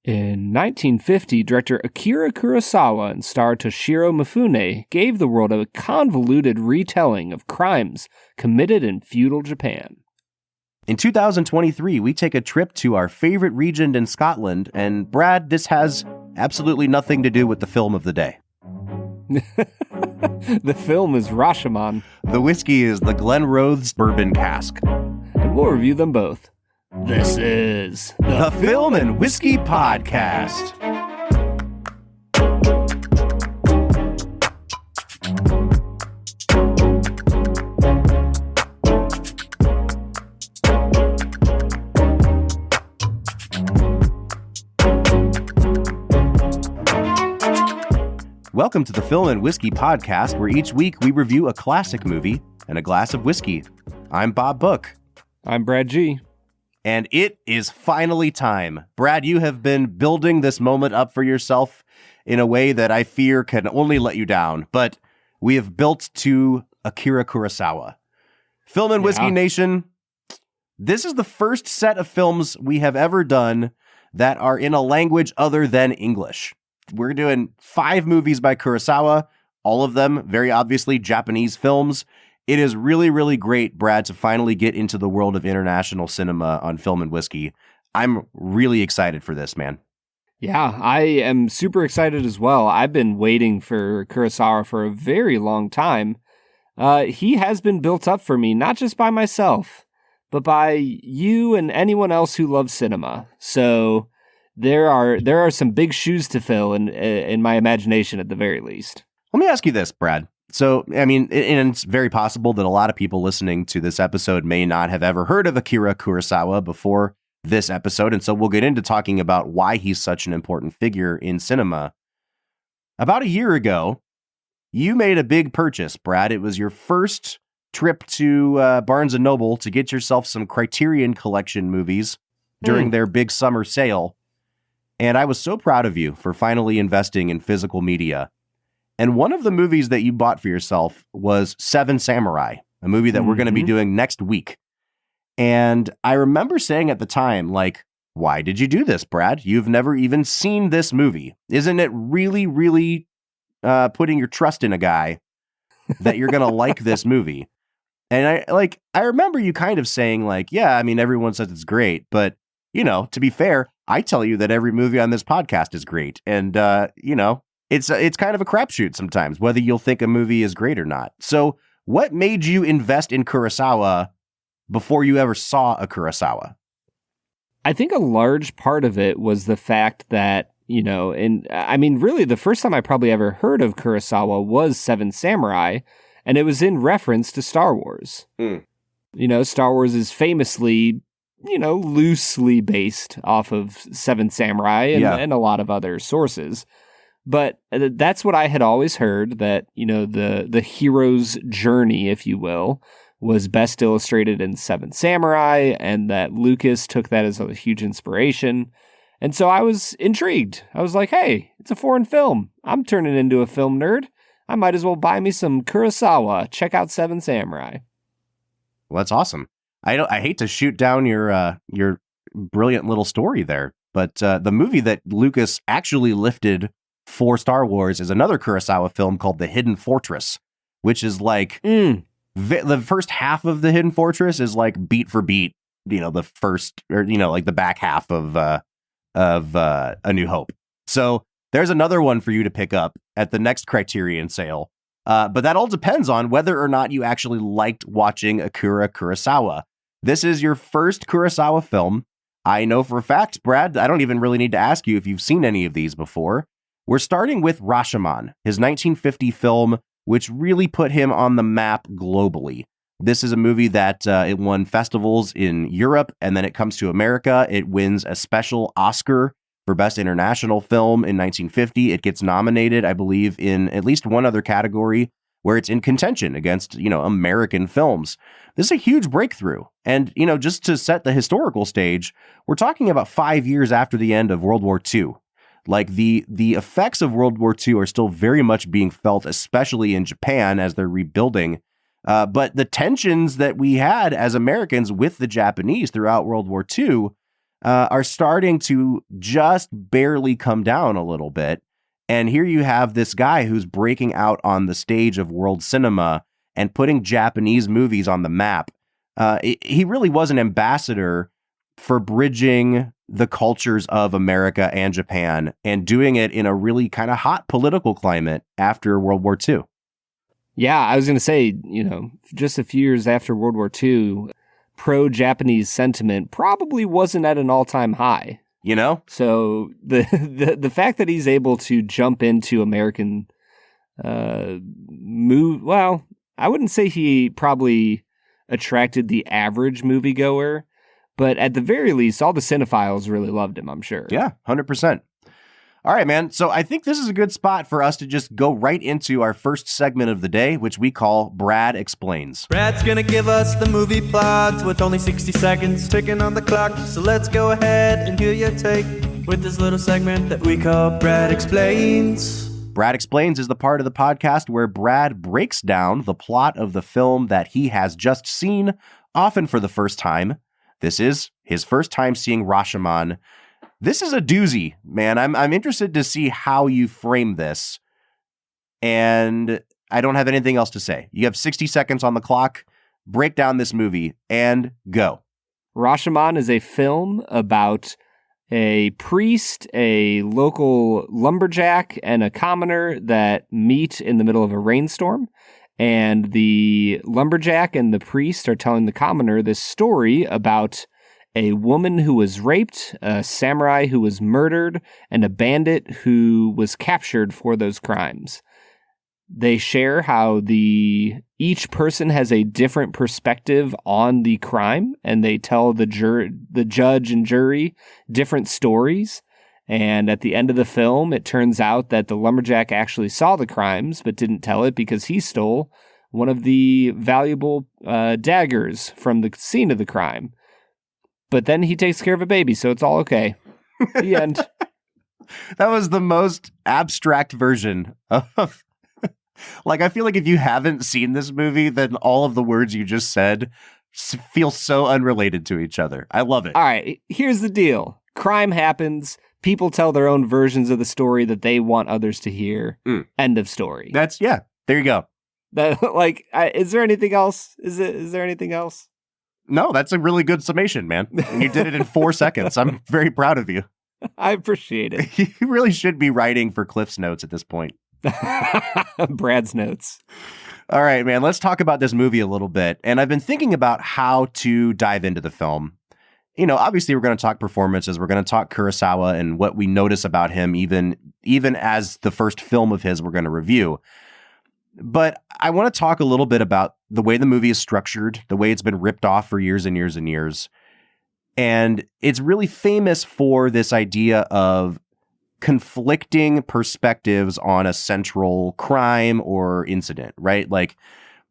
In 1950, director Akira Kurosawa and star Toshiro Mifune gave the world a convoluted retelling of crimes committed in feudal Japan. In 2023, we take a trip to our favorite region in Scotland, and Brad, this has absolutely nothing to do with the film of the day. The film is Rashomon. The whiskey is the Glenrothes Bourbon Cask. And we'll review them both. This is the Film and Whiskey Podcast. Welcome to the Film and Whiskey Podcast, where each week we review a classic movie and a glass of whiskey. I'm Bob Book. I'm Brad G. And it is finally time. Brad, you have been building this moment up for yourself in a way that I fear can only let you down. But we have built to Akira Kurosawa. Film and Whiskey Nation, this is the first set of films we have ever done that are in a language other than English. We're doing 5 movies by Kurosawa, all of them very obviously Japanese films. It is really, really great, Brad, to finally get into the world of international cinema on Film and Whiskey. I'm really excited for this, man. Yeah, I am super excited as well. I've been waiting for Kurosawa for a very long time. He has been built up for me, not just by myself, but by you and anyone else who loves cinema. So there are some big shoes to fill in my imagination at the very least. Let me ask you this, Brad. So, I mean, and it's very possible that a lot of people listening to this episode may not have ever heard of Akira Kurosawa before this episode. And so we'll get into talking about why he's such an important figure in cinema. About a year ago, you made a big purchase, Brad. It was your first trip to Barnes & Noble to get yourself some Criterion Collection movies during their big summer sale. And I was so proud of you for finally investing in physical media. And one of the movies that you bought for yourself was Seven Samurai, a movie that we're going to be doing next week. And I remember saying at the time, like, why did you do this, Brad? You've never even seen this movie. Isn't it really, really putting your trust in a guy that you're going to like this movie? And I remember you kind of saying like, yeah, I mean, everyone says it's great, but you know, to be fair, I tell you that every movie on this podcast is great. And, you know, it's kind of a crapshoot sometimes, whether you'll think a movie is great or not. So what made you invest in Kurosawa before you ever saw a Kurosawa? I think a large part of it was the fact that, you know, and I mean, really the first time I probably ever heard of Kurosawa was Seven Samurai, and it was in reference to Star Wars. You know, Star Wars is famously, you know, loosely based off of Seven Samurai and a lot of other sources. But that's what I had always heard, that, you know, the hero's journey, if you will, was best illustrated in Seven Samurai, and that Lucas took that as a huge inspiration. And so I was intrigued. I was like, hey, it's a foreign film. I'm turning into a film nerd. I might as well buy me some Kurosawa. Check out Seven Samurai. Well, that's awesome. I hate to shoot down your brilliant little story there, but the movie that Lucas actually lifted for Star Wars is another Kurosawa film called The Hidden Fortress, which is like the first half of The Hidden Fortress is like beat for beat, you know, the first, or, you know, like the back half of A New Hope. So there's another one for you to pick up at the next Criterion sale. But that all depends on whether or not you actually liked watching Akira Kurosawa. This is your first Kurosawa film. I know for a fact, Brad, I don't even really need to ask you if you've seen any of these before. We're starting with Rashomon, his 1950 film, which really put him on the map globally. This is a movie that it won festivals in Europe, and then it comes to America. It wins a special Oscar for Best International Film in 1950. It gets nominated, I believe, in at least one other category where it's in contention against, you know, American films. This is a huge breakthrough. And, you know, just to set the historical stage, we're talking about 5 years after the end of World War II. Like the effects of World War II are still very much being felt, especially in Japan as they're rebuilding. But the tensions that we had as Americans with the Japanese throughout World War II are starting to just barely come down a little bit. And here you have this guy who's breaking out on the stage of world cinema and putting Japanese movies on the map. He really was an ambassador for bridging the cultures of America and Japan and doing it in a really kind of hot political climate after World War II. Yeah, I was going to say, just a few years after World War II, pro-Japanese sentiment probably wasn't at an all-time high. So the fact that he's able to jump into American I wouldn't say he probably attracted the average moviegoer, but at the very least, all the cinephiles really loved him, I'm sure. Yeah, 100%. All right, man. So I think this is a good spot for us to just go right into our first segment of the day, which we call Brad Explains. Brad's gonna give us the movie plot with only 60 seconds ticking on the clock. So let's go ahead and hear your take with this little segment that we call Brad Explains. Brad Explains is the part of the podcast where Brad breaks down the plot of the film that he has just seen, often for the first time. This is his first time seeing Rashomon. This is a doozy, man. I'm interested to see how you frame this. And I don't have anything else to say. You have 60 seconds on the clock. Break down this movie and go. Rashomon is a film about a priest, a local lumberjack, and a commoner that meet in the middle of a rainstorm. And the lumberjack and the priest are telling the commoner this story about a woman who was raped, a samurai who was murdered, and a bandit who was captured for those crimes. They share how each person has a different perspective on the crime, and they tell the judge and jury different stories. And at the end of the film, it turns out that the lumberjack actually saw the crimes, but didn't tell it because he stole one of the valuable daggers from the scene of the crime. But then he takes care of a baby, so it's all okay. The end. That was the most abstract version of... I feel like if you haven't seen this movie, then all of the words you just said feel so unrelated to each other. I love it. All right, here's the deal. Crime happens. People tell their own versions of the story that they want others to hear. End of story. There you go. Is there anything else? Is there anything else? No, that's a really good summation, man. And you did it in 4 seconds. I'm very proud of you. I appreciate it. You really should be writing for Cliff's Notes at this point. Brad's Notes. All right, man, let's talk about this movie a little bit. And I've been thinking about how to dive into the film. Obviously we're going to talk performances. We're going to talk Kurosawa and what we notice about him, even as the first film of his we're going to review. But I want to talk a little bit about the way the movie is structured, the way it's been ripped off for years and years and years. And it's really famous for this idea of conflicting perspectives on a central crime or incident, right? Like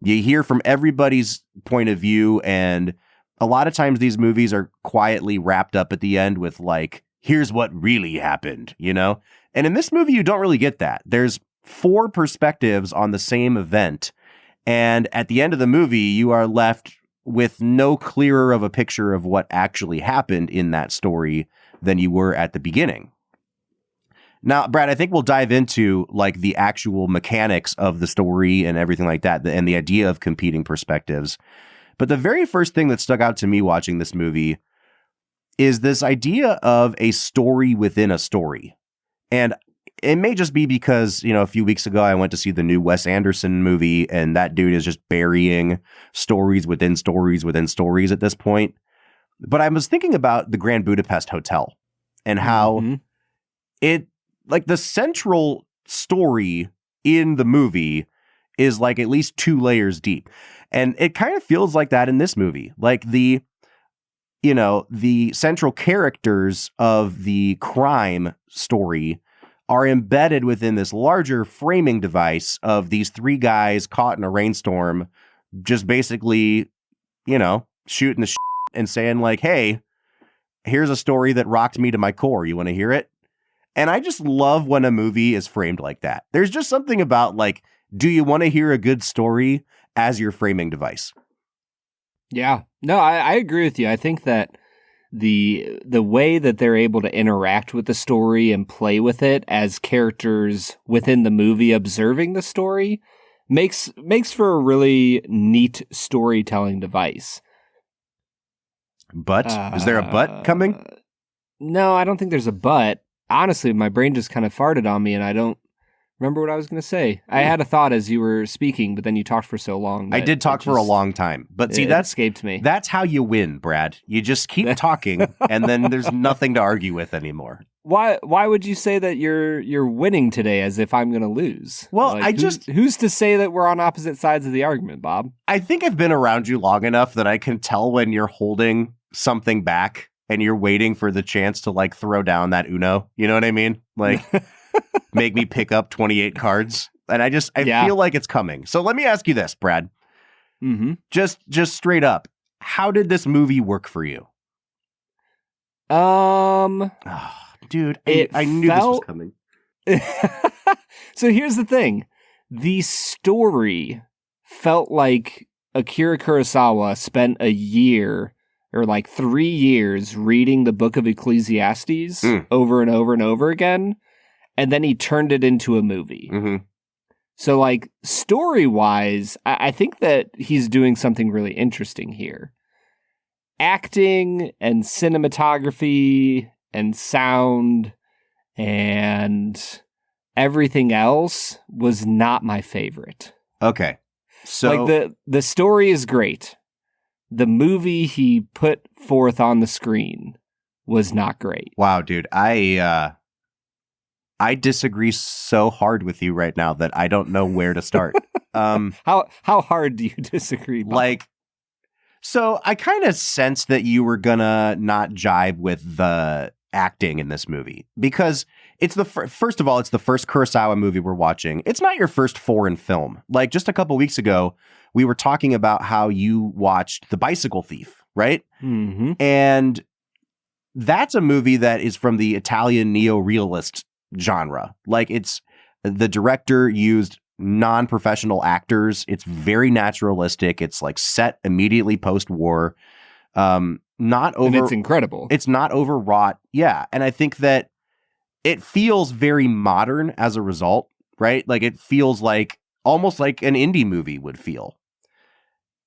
you hear from everybody's point of view, and a lot of times these movies are quietly wrapped up at the end with here's what really happened, And in this movie, you don't really get that. There's 4 perspectives on the same event. And at the end of the movie, you are left with no clearer of a picture of what actually happened in that story than you were at the beginning. Now, Brad, I think we'll dive into the actual mechanics of the story and everything like that, and the idea of competing perspectives. But the very first thing that stuck out to me watching this movie is this idea of a story within a story. And it may just be because, a few weeks ago I went to see the new Wes Anderson movie, and that dude is just burying stories within stories within stories at this point. But I was thinking about the Grand Budapest Hotel and how the central story in the movie is at least 2 layers deep. And it kind of feels like that in this movie. The central characters of the crime story are embedded within this larger framing device of these 3 guys caught in a rainstorm, just basically, shooting the shit and saying hey, here's a story that rocked me to my core. You want to hear it? And I just love when a movie is framed like that. There's just something about do you want to hear a good story as your framing device? Yeah, no, I agree with you. I think that the way that they're able to interact with the story and play with it as characters within the movie observing the story makes for a really neat storytelling device. But is there a but coming? No, I don't think there's a but. Honestly, my brain just kind of farted on me and I don't remember what I was going to say. I had a thought as you were speaking, but then you talked for so long. I did talk for a long time. But see, that escaped me. That's how you win, Brad. You just keep talking and then there's nothing to argue with anymore. Why would you say that you're winning today as if I'm going to lose? Well, like, who's to say that we're on opposite sides of the argument, Bob? I think I've been around you long enough that I can tell when you're holding something back and you're waiting for the chance to like throw down that Uno. You know what I mean? Like make me pick up 28 cards. And I feel like it's coming. So let me ask you this, Brad. Mm-hmm. Just straight up, how did this movie work for you? Dude, I knew this was coming. So here's the thing. The story felt like Akira Kurosawa spent a year or like 3 years reading the book of Ecclesiastes over and over and over again. And then he turned it into a movie. Mm-hmm. So like story-wise, I think that he's doing something really interesting here. Acting and cinematography and sound and everything else was not my favorite. Okay. So like the story is great. The movie he put forth on the screen was not great. Wow, dude. I disagree so hard with you right now that I don't know where to start. How hard do you disagree, Bob? Like, so I kind of sensed that you were gonna not jive with the acting in this movie because it's the first of all, it's the first Kurosawa movie we're watching. It's not your first foreign film. Like just a couple weeks ago, we were talking about how you watched The Bicycle Thief, right? Mm-hmm. And that's a movie that is from the Italian neo-realist genre. Like it's the director used non-professional actors. It's very naturalistic. It's like set immediately post-war. And it's incredible. It's not overwrought. Yeah. And I think that it feels very modern as a result, right? Like it feels like almost like an indie movie would feel.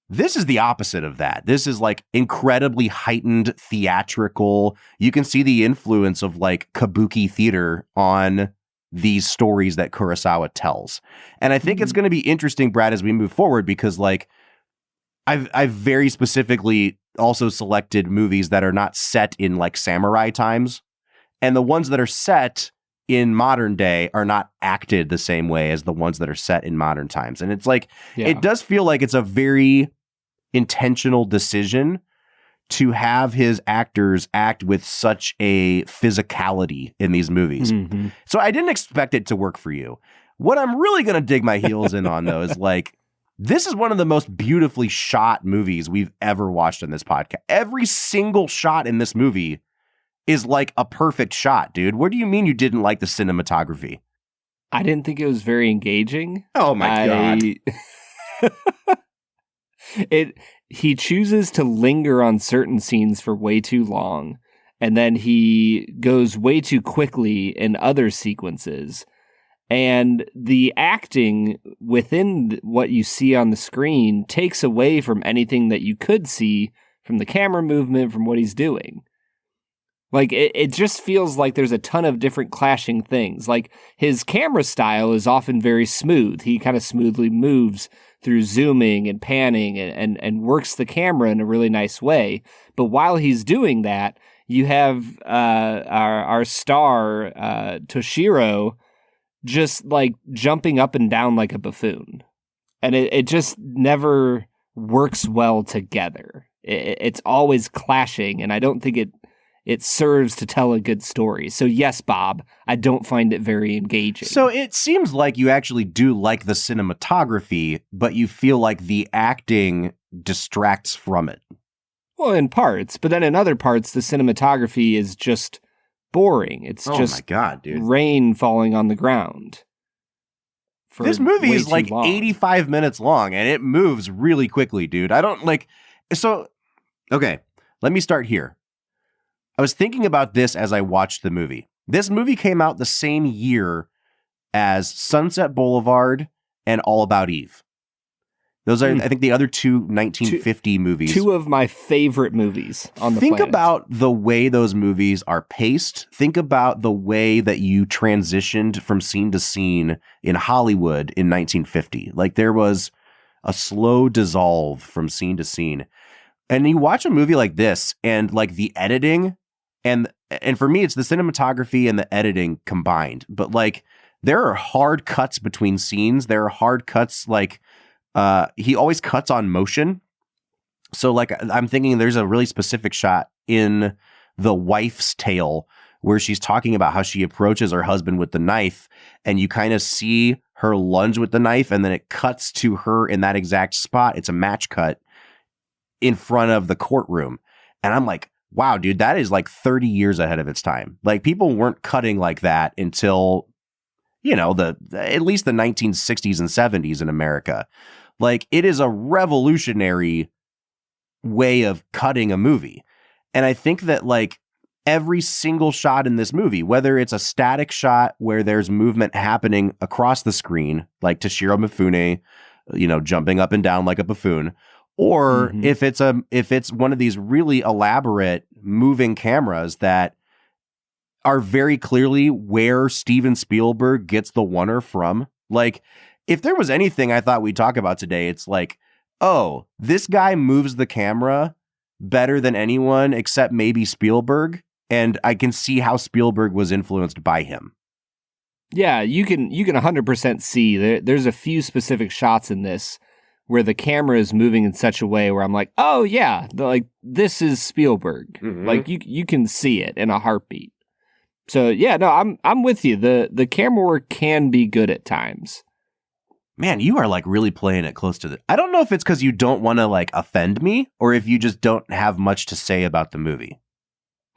This is the opposite of that. This is like incredibly heightened theatrical. You can see the influence of like kabuki theater on these stories that Kurosawa tells. And I think it's going to be interesting, Brad, as we move forward, because like I've very specifically also selected movies that are not set in like samurai times. And the ones that are set in modern day are not acted the same way as the ones that are set in modern times. And it's like, It does feel like it's a very intentional decision to have his actors act with such a physicality in these movies. Mm-hmm. So I didn't expect it to work for you. What I'm really going to dig my heels in on though is like, this is one of the most beautifully shot movies we've ever watched on this podcast. Every single shot in this movie is like a perfect shot, dude. What do you mean you didn't like the cinematography? I didn't think it was very engaging. Oh my God. He chooses to linger on certain scenes for way too long, and then he goes way too quickly in other sequences. And the acting within what you see on the screen takes away from anything that you could see from the camera movement, from what he's doing. Like, it just feels like there's a ton of different clashing things. Like, his camera style is often very smooth. He kind of smoothly moves through zooming and panning and works the camera in a really nice way. But while he's doing that, you have our star, Toshiro, just like jumping up and down like a buffoon. And it just never works well together. It's always clashing, and I don't think it serves to tell a good story. So yes, Bob, I don't find it very engaging. So it seems like you actually do like the cinematography, but you feel like the acting distracts from it. Well, in parts, but then in other parts, the cinematography is just boring. It's just my God, dude. Rain falling on the ground. This movie is like 85 minutes long, and it moves really quickly, dude. I don't like... So, okay, let me start here. I was thinking about this as I watched the movie. This movie came out the same year as Sunset Boulevard and All About Eve. Those are, I think, the other two 1950 movies. Two of my favorite movies on the planet. Think about the way those movies are paced. Think about the way that you transitioned from scene to scene in Hollywood in 1950. Like, there was a slow dissolve from scene to scene. And you watch a movie like this, and like the editing, and for me, it's the cinematography and the editing combined. But like, there are hard cuts between scenes. There are hard cuts, like, he always cuts on motion. So like, I'm thinking there's a really specific shot in The Wife's Tale where she's talking about how she approaches her husband with the knife, and you kind of see her lunge with the knife, and then it cuts to her in that exact spot. It's a match cut in front of the courtroom. And I'm like, wow, dude, that is like 30 years ahead of its time. Like, people weren't cutting like that until, you know, at least the 1960s and 70s in America. Like, it is a revolutionary way of cutting a movie. And I think that like every single shot in this movie, whether it's a static shot where there's movement happening across the screen, like Toshiro Mifune, you know, jumping up and down like a buffoon, or if it's one of these really elaborate moving cameras that are very clearly where Steven Spielberg gets the wunner from. Like, if there was anything I thought we'd talk about today, it's like, oh, this guy moves the camera better than anyone except maybe Spielberg, and I can see how Spielberg was influenced by him. Yeah, you can 100% see there's a few specific shots in this where the camera is moving in such a way where I'm like, oh yeah, like this is Spielberg. Like you can see it in a heartbeat. So yeah, no, I'm with you. The camera work can be good at times. Man, you are like really playing it close to I don't know if it's because you don't want to like offend me, or if you just don't have much to say about the movie.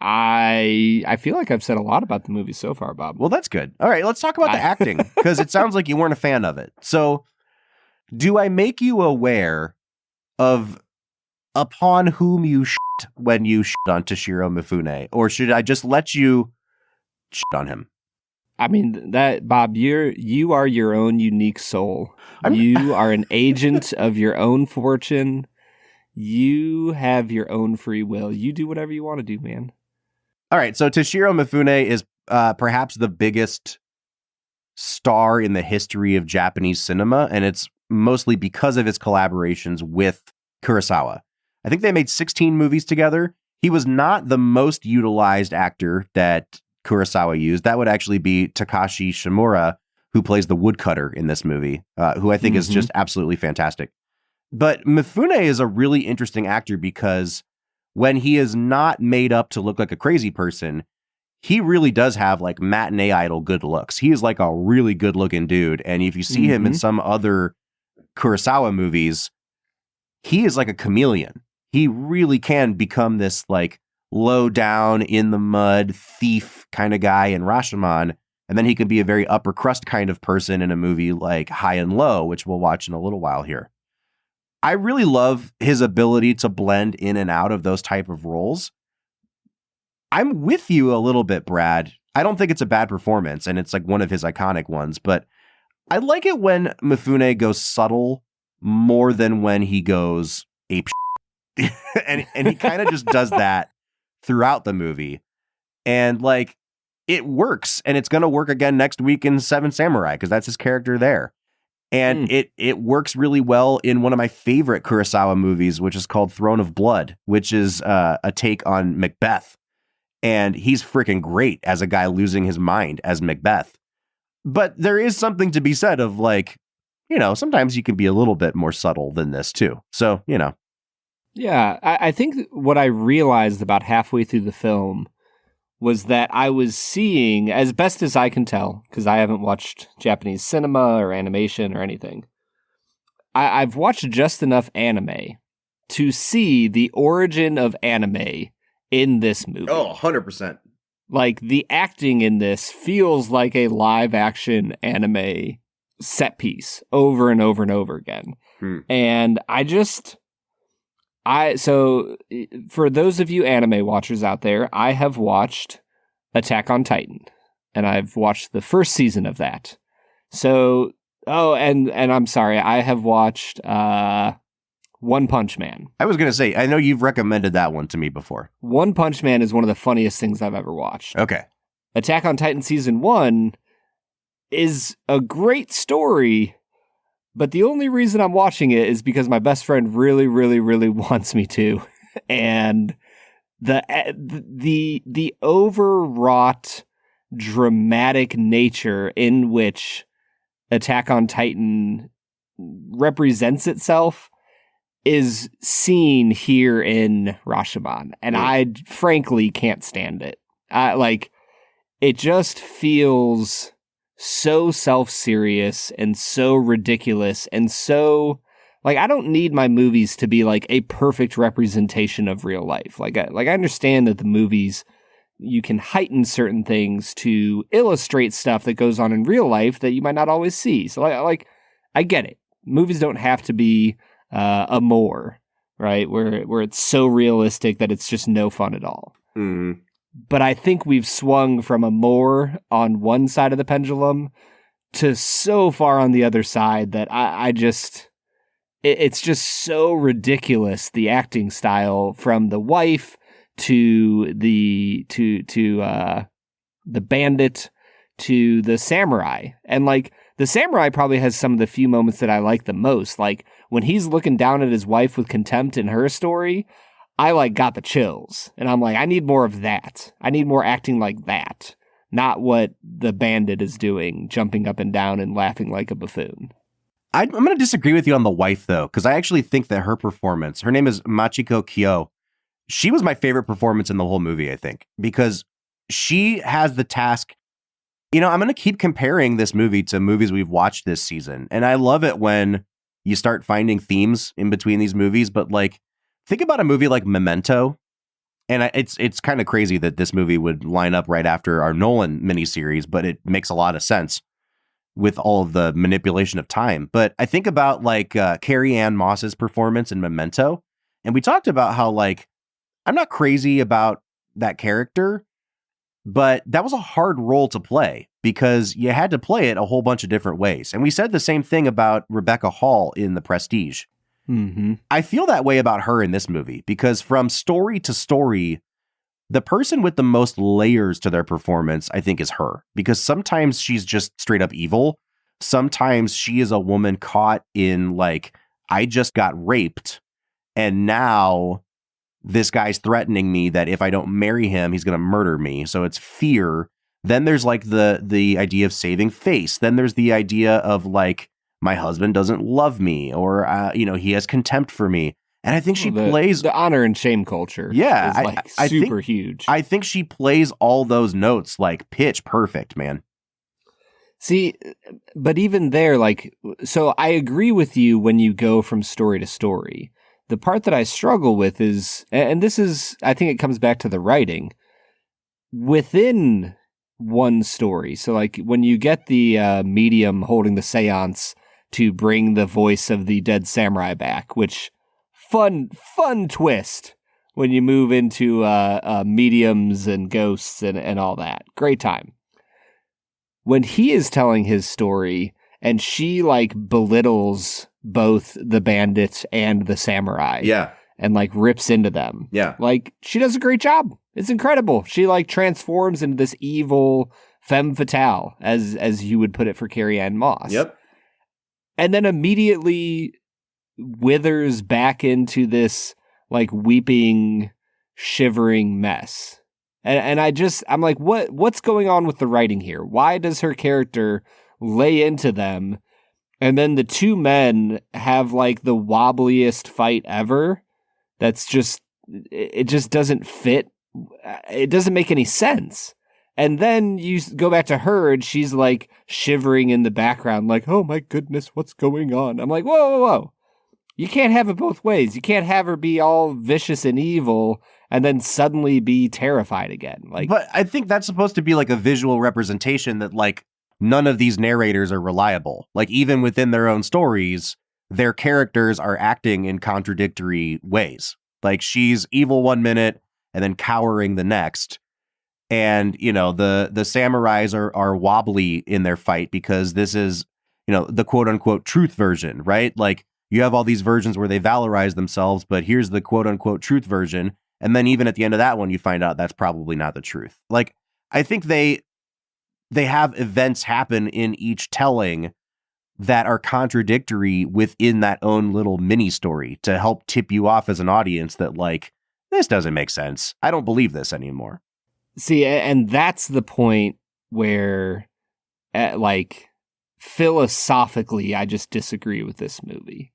I feel like I've said a lot about the movie so far, Bob. Well, that's good. All right, let's talk about the acting, because it sounds like you weren't a fan of it. So, do I make you aware of upon whom you shit when you shit on Toshiro Mifune, or should I just let you shit on him? I mean, that Bob, you are your own unique soul. You are an agent of your own fortune. You have your own free will. You do whatever you want to do, man. All right, so Toshiro Mifune is perhaps the biggest star in the history of Japanese cinema, and it's mostly because of his collaborations with Kurosawa. I think they made 16 movies together. He was not the most utilized actor that Kurosawa used. That would actually be Takashi Shimura, who plays the woodcutter in this movie, who I think is just absolutely fantastic. But Mifune is a really interesting actor because when he is not made up to look like a crazy person, he really does have like matinee idol good looks. He is like a really good looking dude. And if you see him in some other Kurosawa movies, he is like a chameleon. He really can become this like low down in the mud thief kind of guy in Rashomon, and then he can be a very upper crust kind of person in a movie like High and Low, which we'll watch in a little while here. I really love his ability to blend in and out of those type of roles. I'm with you a little bit, Brad. I don't think it's a bad performance, and it's like one of his iconic ones, but I like it when Mifune goes subtle more than when he goes ape shit. and he kind of just does that throughout the movie. And like, it works, and it's going to work again next week in Seven Samurai, because that's his character there. And it works really well in one of my favorite Kurosawa movies, which is called Throne of Blood, which is a take on Macbeth. And he's freaking great as a guy losing his mind as Macbeth. But there is something to be said of like, you know, sometimes you can be a little bit more subtle than this too. So, you know. Yeah, I think what I realized about halfway through the film was that I was seeing, as best as I can tell, because I haven't watched Japanese cinema or animation or anything, I've watched just enough anime to see the origin of anime in this movie. Oh, 100%. Like, the acting in this feels like a live-action anime set piece over and over and over again. And I just... So for those of you anime watchers out there, I have watched Attack on Titan, and I've watched the first season of that. So, and I'm sorry, I have watched One Punch Man. I was going to say, I know you've recommended that one to me before. One Punch Man is one of the funniest things I've ever watched. Okay. Attack on Titan Season 1 is a great story, but the only reason I'm watching it is because my best friend really, really, really wants me to. And the overwrought, dramatic nature in which Attack on Titan represents itself is seen here in Rashomon. And I frankly can't stand it. It just feels so self-serious and so ridiculous and so I don't need my movies to be like a perfect representation of real life. I understand that the movies, you can heighten certain things to illustrate stuff that goes on in real life that you might not always see. So I get it. Movies don't have to be Amour, right? Where it's so realistic that it's just no fun at all. Mm. But I think we've swung from Amour on one side of the pendulum to so far on the other side that it's just so ridiculous, the acting style from the wife to the bandit to the samurai. And the samurai probably has some of the few moments that I like the most. Like when he's looking down at his wife with contempt in her story, I got the chills. And I'm like, I need more of that. I need more acting like that. Not what the bandit is doing, jumping up and down and laughing like a buffoon. I'm going to disagree with you on the wife, though, because I actually think that her performance, her name is Machiko Kyo, she was my favorite performance in the whole movie, I think, because she has the task. I'm going to keep comparing this movie to movies we've watched this season. And I love it when you start finding themes in between these movies. But think about a movie like Memento. And it's kind of crazy that this movie would line up right after our Nolan miniseries, but it makes a lot of sense with all of the manipulation of time. But I think about Carrie Ann Moss's performance in Memento. And we talked about how I'm not crazy about that character, but that was a hard role to play because you had to play it a whole bunch of different ways. And we said the same thing about Rebecca Hall in The Prestige. Mm-hmm. I feel that way about her in this movie because from story to story, the person with the most layers to their performance, I think, is her. Because sometimes she's just straight up evil. Sometimes she is a woman caught in I just got raped and now this guy's threatening me that if I don't marry him, he's going to murder me. So it's fear. Then there's the idea of saving face. Then there's the idea of my husband doesn't love me or, he has contempt for me. And I think she plays the honor and shame culture. Yeah. Is super huge. I think she plays all those notes pitch perfect, man. See, but even there, so I agree with you when you go from story to story. The part that I struggle with is, and this is, I think it comes back to the writing, within one story. So when you get the medium holding the seance to bring the voice of the dead samurai back, which fun twist when you move into mediums and ghosts and all that. Great time. When he is telling his story and she belittles both the bandit and the samurai. Yeah. And rips into them. Yeah. She does a great job. It's incredible. She transforms into this evil femme fatale, as you would put it for Carrie Ann Moss. Yep. And then immediately withers back into this weeping, shivering mess. And I'm like, what's going on with the writing here? Why does her character lay into them? And then the two men have the wobbliest fight ever. That's just, it just doesn't fit. It doesn't make any sense. And then you go back to her and she's shivering in the background, oh my goodness, what's going on? I'm like, whoa. You can't have it both ways. You can't have her be all vicious and evil and then suddenly be terrified again. But I think that's supposed to be a visual representation that none of these narrators are reliable. Even within their own stories, their characters are acting in contradictory ways. Like she's evil one minute and then cowering the next. And, you know, the samurais are wobbly in their fight because this is, you know, the quote unquote truth version, right? Like you have all these versions where they valorize themselves, but here's the quote unquote truth version. And then even at the end of that one, you find out that's probably not the truth. Like, I think they have events happen in each telling that are contradictory within that own little mini story to help tip you off as an audience that like, this doesn't make sense. I don't believe this anymore. See, and that's the point where, like, philosophically, I just disagree with this movie.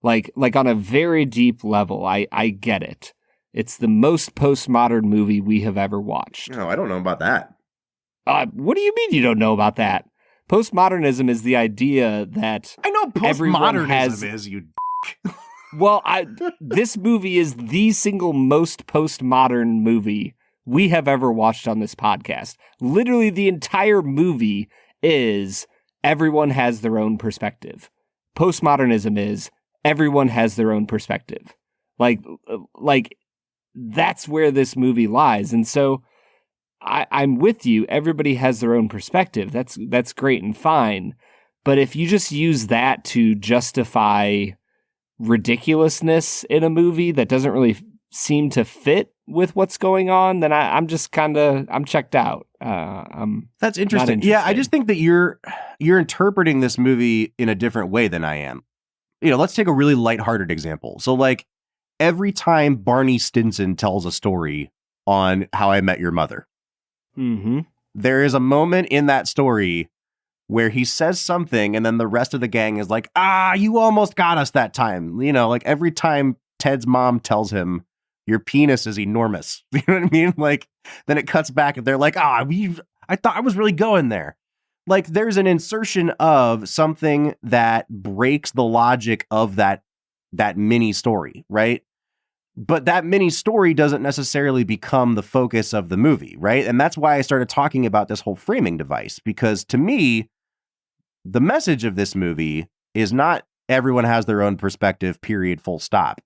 Like on a very deep level, I get it. It's the most postmodern movie we have ever watched. No, I don't know about that. What do you mean you don't know about that? Postmodernism is the idea that I know postmodernism is, you Well, this movie is the single most postmodern movie we have ever watched on this podcast. Literally, the entire movie is everyone has their own perspective. Postmodernism is everyone has their own perspective. Like that's where this movie lies. And so I'm with you. Everybody has their own perspective. That's great and fine. But if you just use that to justify ridiculousness in a movie that doesn't really seem to fit with what's going on, then I'm just I'm checked out. That's interesting. Yeah, I just think that you're interpreting this movie in a different way than I am. You know, let's take a really lighthearted example. So like every time Barney Stinson tells a story on How I Met Your Mother, there is a moment in that story where he says something and then the rest of the gang is like, you almost got us that time. You know, like every time Ted's mom tells him, your penis is enormous. You know what I mean? Like, then it cuts back and they're like, I thought I was really going there. Like, there's an insertion of something that breaks the logic of that mini story, right? But that mini story doesn't necessarily become the focus of the movie, right? And that's why I started talking about this whole framing device, because to me, the message of this movie is not everyone has their own perspective, period, full stop.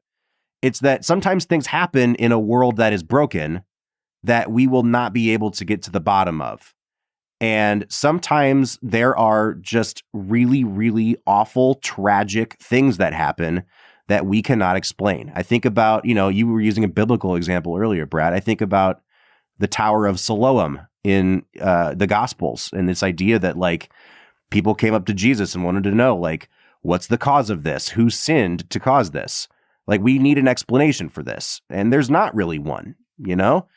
It's that sometimes things happen in a world that is broken that we will not be able to get to the bottom of. And sometimes there are just really, really awful, tragic things that happen that we cannot explain. I think about, you know, you were using a biblical example earlier, Brad. I think about the Tower of Siloam in the Gospels, and this idea that like people came up to Jesus and wanted to know, like, what's the cause of this? Who sinned to cause this? Like, we need an explanation for this. And there's not really one, you know?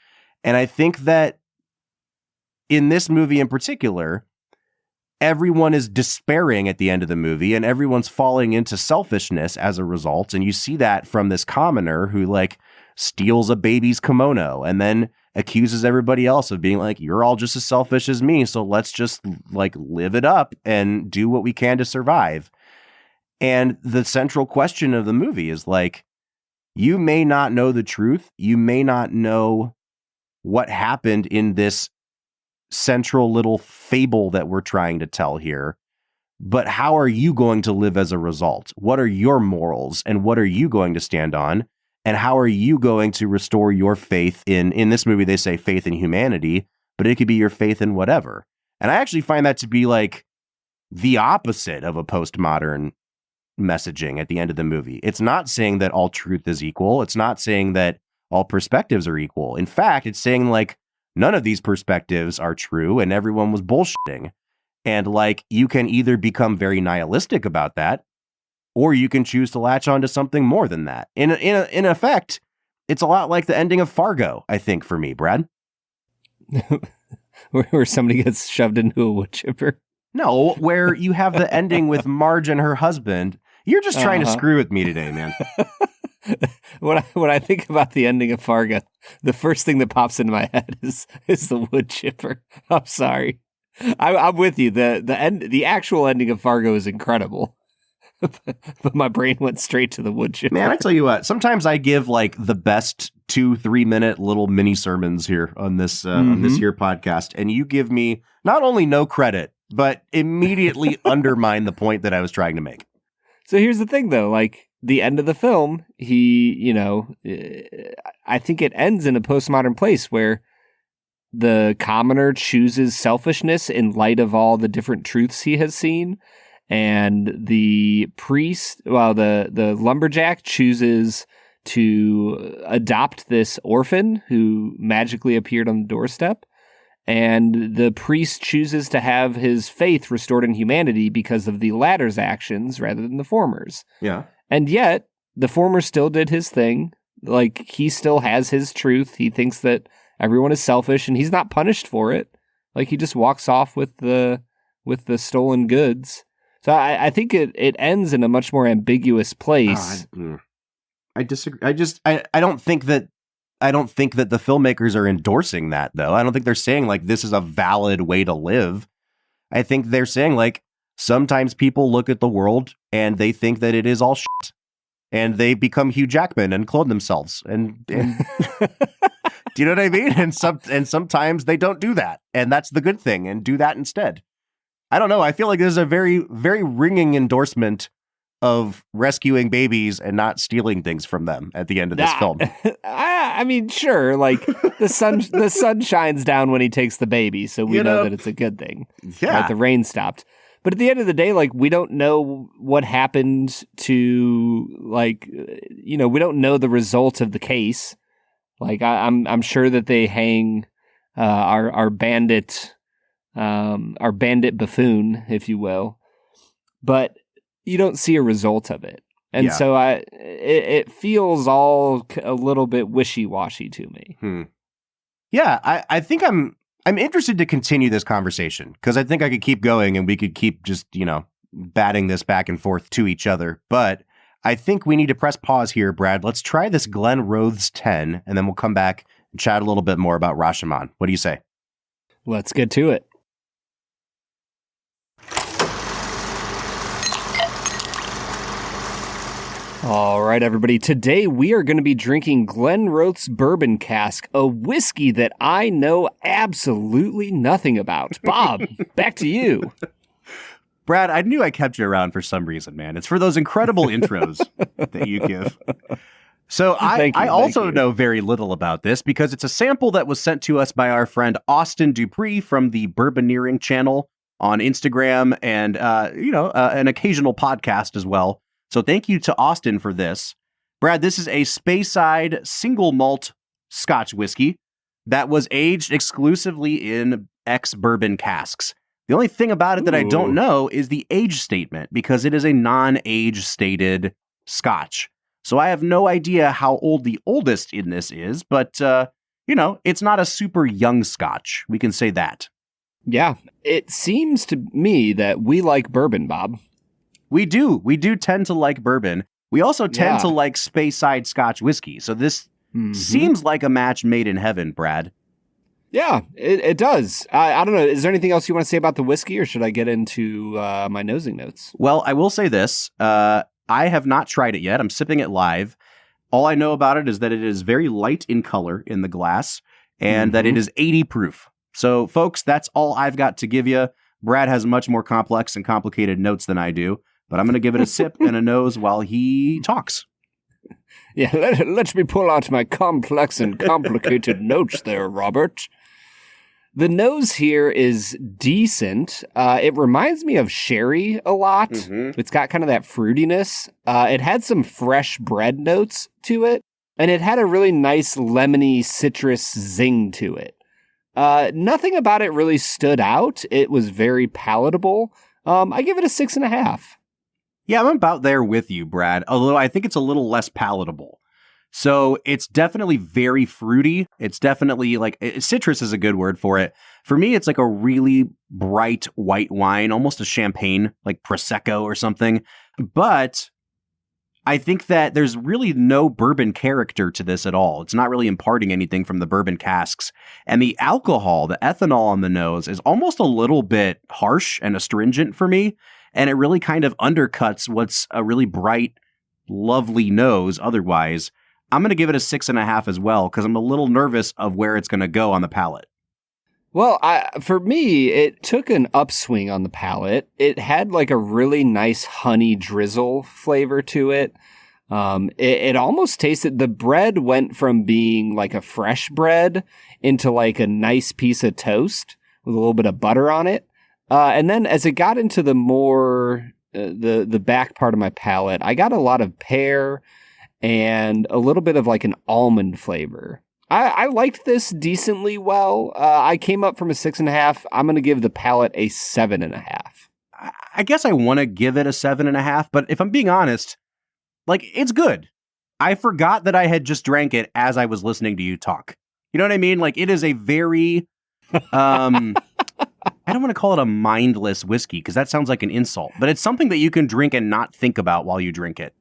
And I think that in this movie in particular, everyone is despairing at the end of the movie and everyone's falling into selfishness as a result. And you see that from this commoner who like steals a baby's kimono and then accuses everybody else of being like, you're all just as selfish as me. So let's just like live it up and do what we can to survive. And the central question of the movie is like, you may not know the truth. You may not know what happened in this central little fable that we're trying to tell here, but how are you going to live as a result? What are your morals and what are you going to stand on? And how are you going to restore your faith in this movie, they say faith in humanity, but it could be your faith in whatever. And I actually find that to be like the opposite of a postmodern messaging at the end of the movie. It's not saying that all truth is equal. It's not saying that all perspectives are equal. In fact, it's saying like none of these perspectives are true and everyone was bullshitting. And like you can either become very nihilistic about that or you can choose to latch on to something more than that. In effect, it's a lot like the ending of Fargo, I think, for me, Brad. Where somebody gets shoved into a wood chipper. No, where you have the ending with Marge and her husband. You're just trying to screw with me today, man. When I think about the ending of Fargo, the first thing that pops into my head is the wood chipper. I'm sorry. I'm with you. The actual ending of Fargo is incredible. But my brain went straight to the wood chipper. Man, I tell you what, sometimes I give like the best 2-3 minute little mini sermons here on this here podcast, and you give me not only no credit, but immediately undermine the point that I was trying to make. So here's the thing, though. Like, the end of the film, I think it ends in a postmodern place where the commoner chooses selfishness in light of all the different truths he has seen. And the priest, the lumberjack chooses to adopt this orphan who magically appeared on the doorstep. And the priest chooses to have his faith restored in humanity because of the latter's actions rather than the former's. Yeah. And yet, the former still did his thing. Like, he still has his truth. He thinks that everyone is selfish, and he's not punished for it. Like, he just walks off with the stolen goods. So I think it ends in a much more ambiguous place. I disagree. I don't think that the filmmakers are endorsing that, though. I don't think they're saying, like, this is a valid way to live. I think they're saying, like, sometimes people look at the world and they think that it is all shit. And they become Hugh Jackman and clone themselves. And do you know what I mean? And sometimes they don't do that. And that's the good thing. And do that instead. I don't know. I feel like there's a very, very ringing endorsement of rescuing babies and not stealing things from them at the end of this film. I mean, sure. Like, the sun shines down when he takes the baby, so we know that it's a good thing. Yeah. Right? The rain stopped. But at the end of the day, like, we don't know what happened to, like, we don't know the result of the case. Like, I'm sure that they hang our bandit buffoon, if you will, but you don't see a result of it. And so it feels all a little bit wishy-washy to me. Yeah, I think I'm interested to continue this conversation because I think I could keep going and we could keep just, batting this back and forth to each other. But I think we need to press pause here, Brad. Let's try this Glenrothes 10 and then we'll come back and chat a little bit more about Rashomon. What do you say? Let's get to it. All right, everybody. Today we are going to be drinking Glenrothes Bourbon Cask, a whiskey that I know absolutely nothing about. Bob, back to you. Brad, I knew I kept you around for some reason, man. It's for those incredible intros that you give. So I also know very little about this because it's a sample that was sent to us by our friend Austin Dupree from the Bourboneering channel on Instagram and, an occasional podcast as well. So thank you to Austin for this. Brad, this is a Speyside single malt Scotch whiskey that was aged exclusively in ex-bourbon casks. The only thing about it that I don't know is the age statement because it is a non-age stated Scotch. So I have no idea how old the oldest in this is, but, it's not a super young Scotch. We can say that. Yeah, it seems to me that we like bourbon, Bob. We do. We do tend to like bourbon. We also tend to like Speyside Scotch whiskey. So this seems like a match made in heaven, Brad. Yeah, it does. I don't know. Is there anything else you want to say about the whiskey, or should I get into my nosing notes? Well, I will say this. I have not tried it yet. I'm sipping it live. All I know about it is that it is very light in color in the glass and that it is 80 proof. So, folks, that's all I've got to give you. Brad has much more complex and complicated notes than I do. But I'm going to give it a sip and a nose while he talks. Yeah, let me pull out my complex and complicated notes there, Robert. The nose here is decent. It reminds me of sherry a lot. It's got kind of that fruitiness. It had some fresh bread notes to it, and it had a really nice lemony citrus zing to it. Nothing about it really stood out. It was very palatable. I give it a 6.5. Yeah, I'm about there with you, Brad, although I think it's a little less palatable. So it's definitely very fruity. It's definitely citrus is a good word for it. For me, it's like a really bright white wine, almost a champagne, like Prosecco or something. But I think that there's really no bourbon character to this at all. It's not really imparting anything from the bourbon casks. And the alcohol, the ethanol on the nose, is almost a little bit harsh and astringent for me. And it really kind of undercuts what's a really bright, lovely nose otherwise. I'm going to give it a 6.5 as well, because I'm a little nervous of where it's going to go on the palate. Well, for me, it took an upswing on the palate. It had like a really nice honey drizzle flavor to it. It almost tasted, the bread went from being like a fresh bread into like a nice piece of toast with a little bit of butter on it. And then as it got into the more, the back part of my palate, I got a lot of pear and a little bit of like an almond flavor. I liked this decently well. I came up from a 6.5. I'm going to give the palate a 7.5. I guess I want to give it a 7.5, but if I'm being honest, like, it's good. I forgot that I had just drank it as I was listening to you talk. You know what I mean? Like, it is a very, I don't want to call it a mindless whiskey because that sounds like an insult, but it's something that you can drink and not think about while you drink it.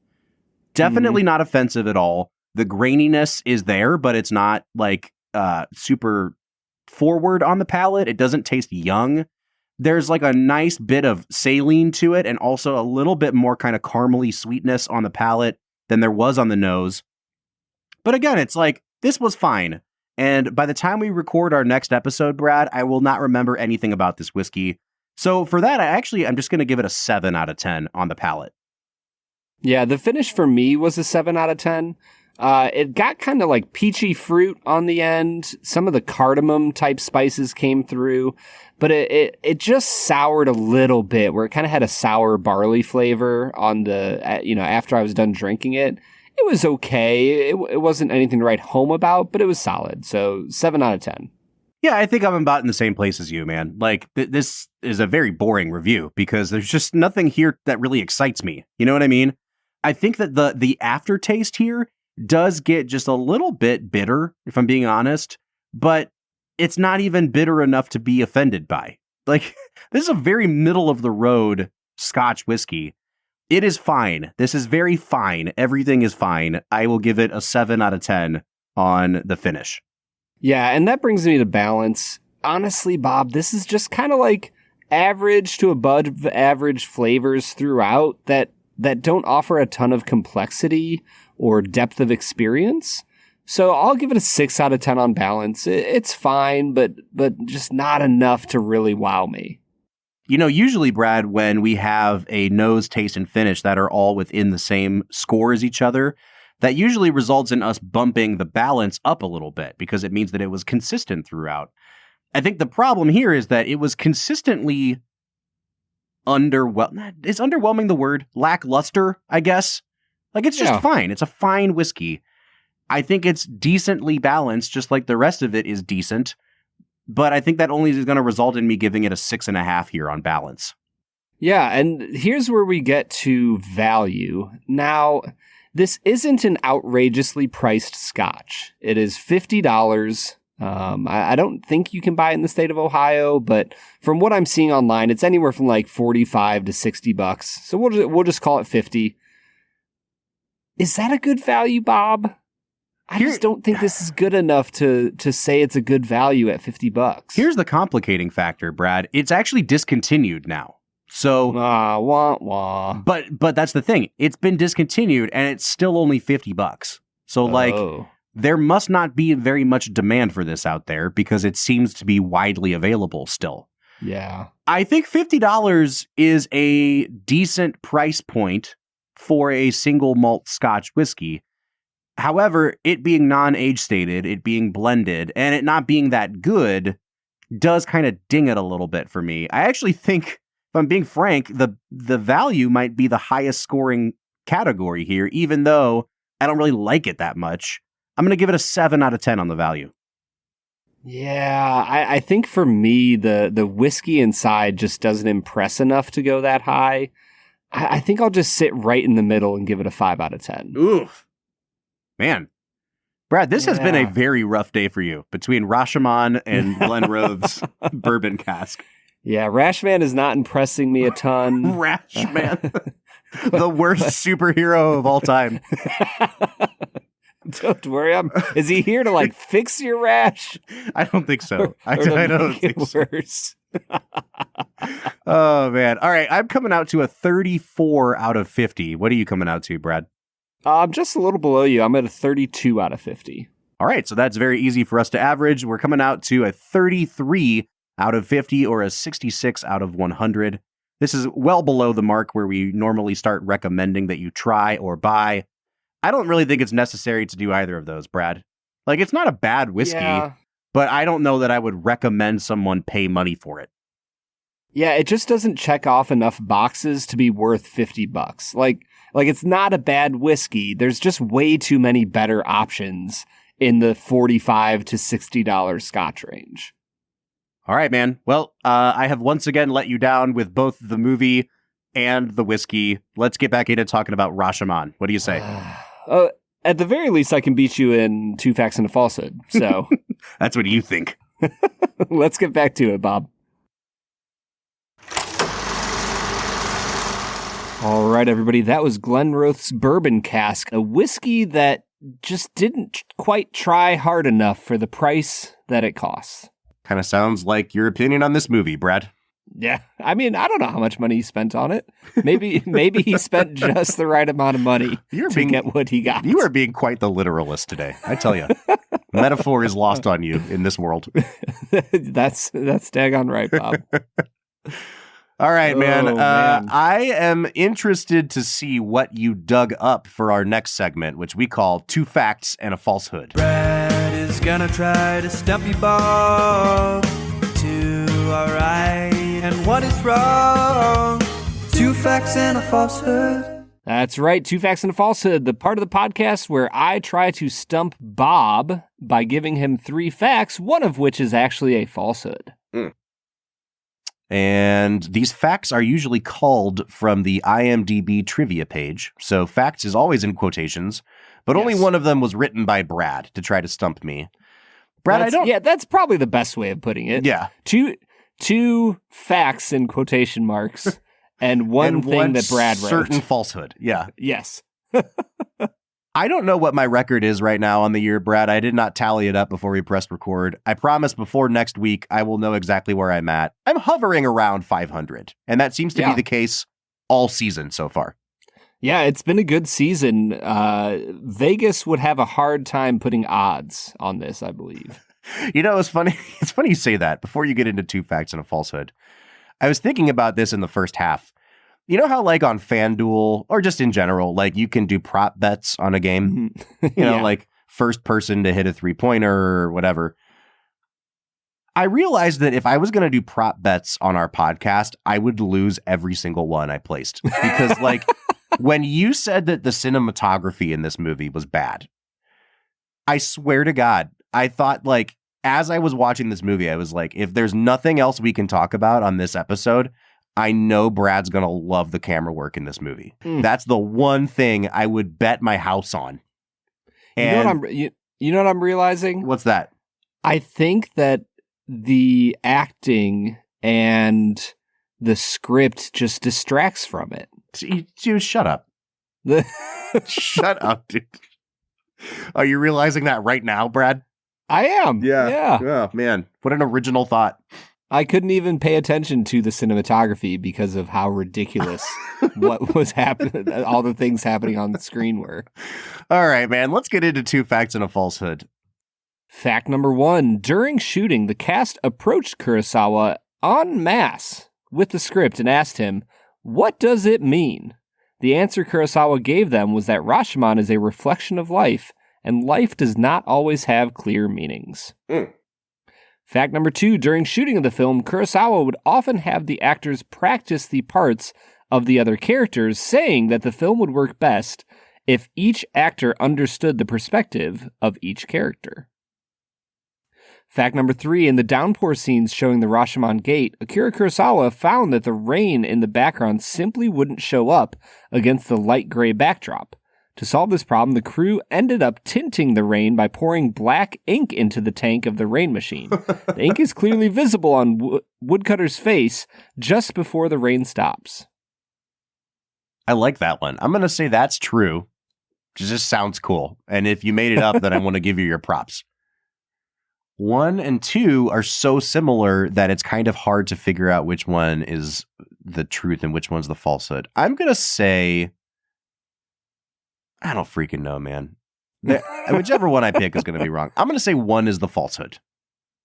Definitely not offensive at all. The graininess is there, but it's not like super forward on the palate. It doesn't taste young. There's like a nice bit of saline to it and also a little bit more kind of caramely sweetness on the palate than there was on the nose. But again, it's like, this was fine. And by the time we record our next episode, Brad, I will not remember anything about this whiskey. So for that, I'm just going to give it a 7 out of 10 on the palate. Yeah, the finish for me was a 7 out of 10. It got kind of like peachy fruit on the end. Some of the cardamom type spices came through, but it just soured a little bit where it kind of had a sour barley flavor on the, after I was done drinking it. It was okay. It wasn't anything to write home about, but it was solid. So 7 out of 10. Yeah, I think I'm about in the same place as you, man. Like, this is a very boring review because there's just nothing here that really excites me. You know what I mean? I think that the aftertaste here does get just a little bit bitter, if I'm being honest, but it's not even bitter enough to be offended by. Like, this is a very middle of the road Scotch whiskey. It is fine. This is very fine. Everything is fine. I will give it a 7 out of 10 on the finish. Yeah, and that brings me to balance. Honestly, Bob, this is just kind of like average to above average flavors throughout that don't offer a ton of complexity or depth of experience. So I'll give it a 6 out of 10 on balance. It's fine, but just not enough to really wow me. You know, usually, Brad, when we have a nose, taste, and finish that are all within the same score as each other, that usually results in us bumping the balance up a little bit because it means that it was consistent throughout. I think the problem here is that it was consistently is underwhelming the word? Lackluster, I guess. Like, it's just fine. It's a fine whiskey. I think it's decently balanced, just like the rest of it is decent. But I think that only is going to result in me giving it a 6.5 here on balance. Yeah, and here's where we get to value. Now, this isn't an outrageously priced Scotch. It is $50. I don't think you can buy it in the state of Ohio, but from what I'm seeing online, it's anywhere from like $45 to $60. So we'll just call it 50. Is that a good value, Bob? I just don't think this is good enough to say it's a good value at $50. Here's the complicating factor, Brad. It's actually discontinued now. So, wah, wah. But that's the thing. It's been discontinued and it's still only $50. So there must not be very much demand for this out there because it seems to be widely available still. Yeah. I think $50 is a decent price point for a single malt Scotch whiskey. However, it being non-age stated, it being blended, and it not being that good does kind of ding it a little bit for me. I actually think, if I'm being frank, the value might be the highest scoring category here, even though I don't really like it that much. I'm going to give it a 7 out of 10 on the value. Yeah, I think for me, the whiskey inside just doesn't impress enough to go that high. I think I'll just sit right in the middle and give it a 5 out of 10. Oof. Man. Brad, this has been a very rough day for you between Rashomon and Glenrothes Bourbon Cask. Yeah, Rashomon is not impressing me a ton. Rashomon. The worst superhero of all time. Don't worry. Is he here to like fix your rash? I don't think so. I don't don't think think it worse. Oh, man. All right. I'm coming out to a 34 out of 50. What are you coming out to, Brad? I'm just a little below you. I'm at a 32 out of 50. All right, so that's very easy for us to average. We're coming out to a 33 out of 50 or a 66 out of 100. This is well below the mark where we normally start recommending that you try or buy. I don't really think it's necessary to do either of those, Brad. Like, it's not a bad whiskey, but I don't know that I would recommend someone pay money for it. Yeah, it just doesn't check off enough boxes to be worth $50. Like it's not a bad whiskey. There's just way too many better options in the $45 to $60 Scotch range. All right, man. Well, I have once again let you down with both the movie and the whiskey. Let's get back into talking about Rashomon. What do you say? At the very least, I can beat you in 2 Facts and a Falsehood. So that's what you think. Let's get back to it, Bob. All right, everybody. That was Glenrothes Bourbon Cask, a whiskey that just didn't quite try hard enough for the price that it costs. Kind of sounds like your opinion on this movie, Brad. Yeah. I mean, I don't know how much money he spent on it. Maybe he spent just the right amount of money to get what he got. You are being quite the literalist today, I tell you. Metaphor is lost on you in this world. That's daggone right, Bob. All right, man. I am interested to see what you dug up for our next segment, which we call 2 Facts and a Falsehood. Brad is gonna try to stump you, Bob. 2 are right and 1 is wrong. 2 facts and a falsehood. That's right, 2 Facts and a Falsehood, the part of the podcast where I try to stump Bob by giving him 3 facts, one of which is actually a falsehood. And these facts are usually culled from the IMDb trivia page. So facts is always in quotations, but only one of them was written by Brad to try to stump me. Brad, that's probably the best way of putting it. Yeah. Two facts in quotation marks and one thing that Brad wrote. Certain falsehood. Yeah. Yes. I don't know what my record is right now on the year, Brad. I did not tally it up before we pressed record. I promise before next week, I will know exactly where I'm at. I'm hovering around 500, and that seems to be the case all season so far. Yeah, it's been a good season. Vegas would have a hard time putting odds on this, I believe. You know, it's funny. It's funny you say that before you get into 2 Facts and a Falsehood. I was thinking about this in the first half. You know how, like, on FanDuel, or just in general, like, you can do prop bets on a game? You know, like, first person to hit a 3-pointer or whatever. I realized that if I was going to do prop bets on our podcast, I would lose every single one I placed. Because, like, when you said that the cinematography in this movie was bad, I swear to God, I thought, like, as I was watching this movie, I was like, if there's nothing else we can talk about on this episode, I know Brad's going to love the camera work in this movie. That's the one thing I would bet my house on. And you know what I'm realizing? What's that? I think that the acting and the script just distracts from it. Dude, shut up. Shut up, dude. Are you realizing that right now, Brad? I am. Yeah. Oh, man. What an original thought. I couldn't even pay attention to the cinematography because of how ridiculous what was happening, all the things happening on the screen were. All right, man. Let's get into 2 Facts and a Falsehood. Fact number 1. During shooting, the cast approached Kurosawa en masse with the script and asked him, "What does it mean?" The answer Kurosawa gave them was that Rashomon is a reflection of life, and life does not always have clear meanings. Fact number 2, during shooting of the film, Kurosawa would often have the actors practice the parts of the other characters, saying that the film would work best if each actor understood the perspective of each character. Fact number 3, in the downpour scenes showing the Rashomon Gate, Akira Kurosawa found that the rain in the background simply wouldn't show up against the light gray backdrop. To solve this problem, the crew ended up tinting the rain by pouring black ink into the tank of the rain machine. The ink is clearly visible on Woodcutter's face just before the rain stops. I like that one. I'm going to say that's true. It just sounds cool. And if you made it up, then I want to give you your props. 1 and 2 are so similar that it's kind of hard to figure out which one is the truth and which one's the falsehood. I'm going to say, I don't freaking know, man. Whichever one I pick is going to be wrong. I'm going to say 1 is the Falsehood.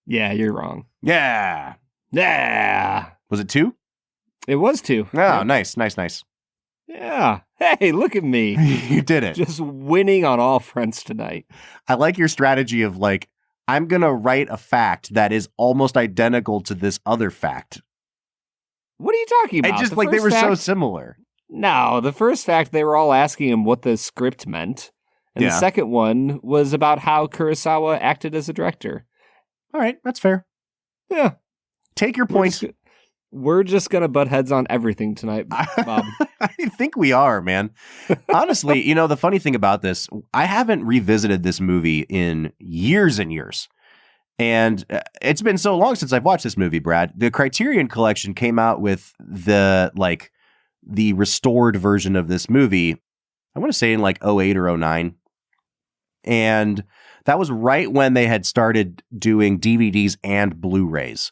Yeah, you're wrong. Yeah. Yeah. Was it 2? It was 2. Oh, yeah. Nice. Yeah. Hey, look at me. You did it. Just winning on all fronts tonight. I like your strategy of like, I'm going to write a fact that is almost identical to this other fact. What are you talking about? And just like they were so similar. No, the first fact, they were all asking him what the script meant. And the second one was about how Kurosawa acted as a director. All right, that's fair. Yeah. Take your point. We're just going to butt heads on everything tonight, Bob. I think we are, man. Honestly, you know, the funny thing about this, I haven't revisited this movie in years and years. And it's been so long since I've watched this movie, Brad. The Criterion Collection came out with the restored version of this movie, I want to say in like 08 or 09. And that was right when they had started doing DVDs and Blu-rays.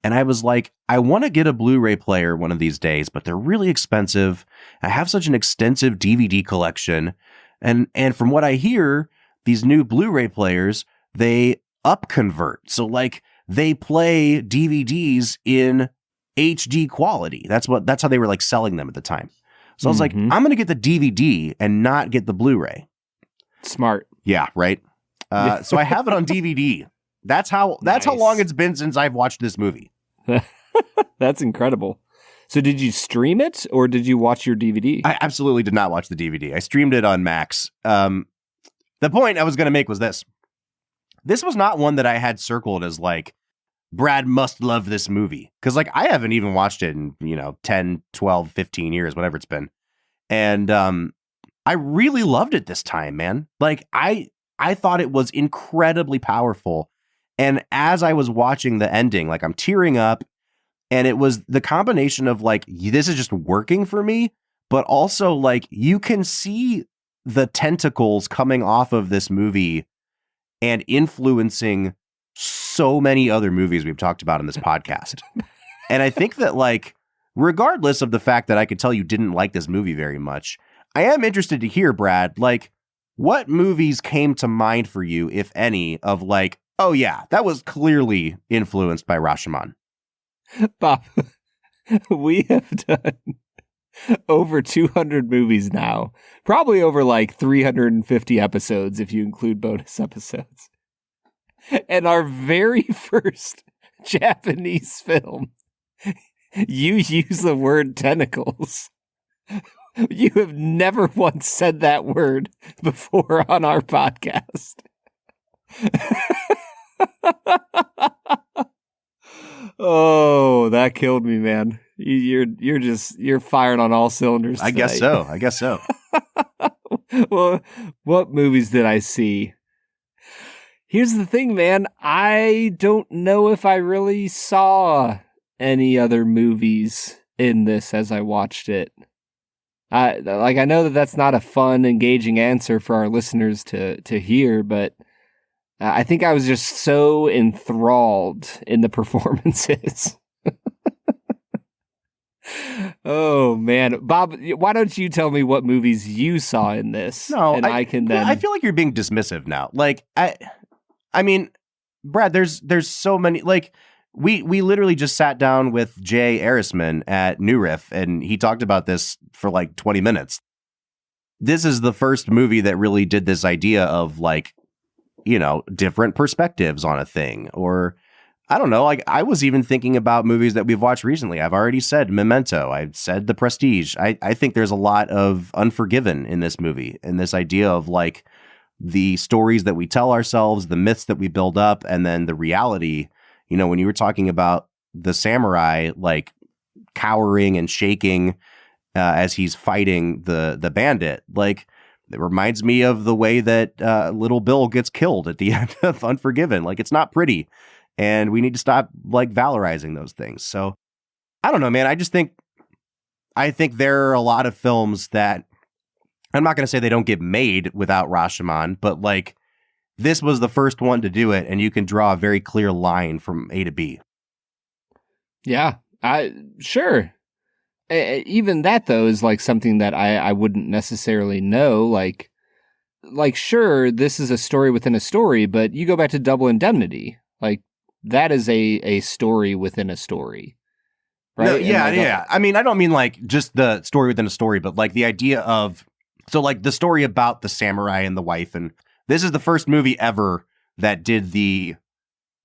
And I was like, I want to get a Blu-ray player one of these days, but they're really expensive. I have such an extensive DVD collection. And from what I hear, these new Blu-ray players, they upconvert. So like they play DVDs in HD quality. That's how they were like selling them at the time. So I was like, I'm going to get the DVD and not get the Blu-ray. Smart. Yeah, right. So I have it on DVD. That's how long it's been since I've watched this movie. That's incredible. So did you stream it or did you watch your DVD? I absolutely did not watch the DVD. I streamed it on Max. The point I was going to make was this. This was not one that I had circled as like, Brad must love this movie. Because like I haven't even watched it in, 10, 12, 15 years, whatever it's been. And I really loved it this time, man. Like I thought it was incredibly powerful. And as I was watching the ending, like I'm tearing up. And it was the combination of like, this is just working for me. But also like you can see the tentacles coming off of this movie and influencing so many other movies we've talked about in this podcast. And I think that like, regardless of the fact that I could tell you didn't like this movie very much, I am interested to hear, Brad, like what movies came to mind for you, if any, of like, oh yeah, that was clearly influenced by Rashomon. Bob, we have done over 200 movies now, probably over like 350 episodes if you include bonus episodes. And our very first Japanese film, you use the word tentacles. You have never once said that word before on our podcast. Oh, that killed me, man. You're firing on all cylinders tonight. I guess so. Well, what movies did I see? Here's the thing, man. I don't know if I really saw any other movies in this as I watched it. I know that that's not a fun, engaging answer for our listeners to hear, but I think I was just so enthralled in the performances. Oh, man. Bob, why don't you tell me what movies you saw in this? No, and I can then... I feel like you're being dismissive now. Like, I mean, Brad, there's so many, like, we literally just sat down with Jay Arisman at New Riff, and he talked about this for like 20 minutes. This is the first movie that really did this idea of like, different perspectives on a thing, or I don't know, like I was even thinking about movies that we've watched recently. I've already said Memento. I've said The Prestige. I think there's a lot of Unforgiven in this movie, and this idea of like the stories that we tell ourselves, the myths that we build up, and then the reality. When you were talking about the samurai, like cowering and shaking as he's fighting the bandit, like it reminds me of the way that little Bill gets killed at the end of Unforgiven. Like it's not pretty. And we need to stop like valorizing those things. So I don't know, man. I think there are a lot of films that I'm not going to say they don't get made without Rashomon, but like this was the first one to do it. And you can draw a very clear line from A to B. Yeah, sure. Even that though is like something that I wouldn't necessarily know. Like like, sure, this is a story within a story, but you go back to Double Indemnity. Like, that is a story within a story. Right? No, yeah. I mean, I don't mean like just the story within a story, but like the idea of, so like the story about the samurai and the wife. And this is the first movie ever that did the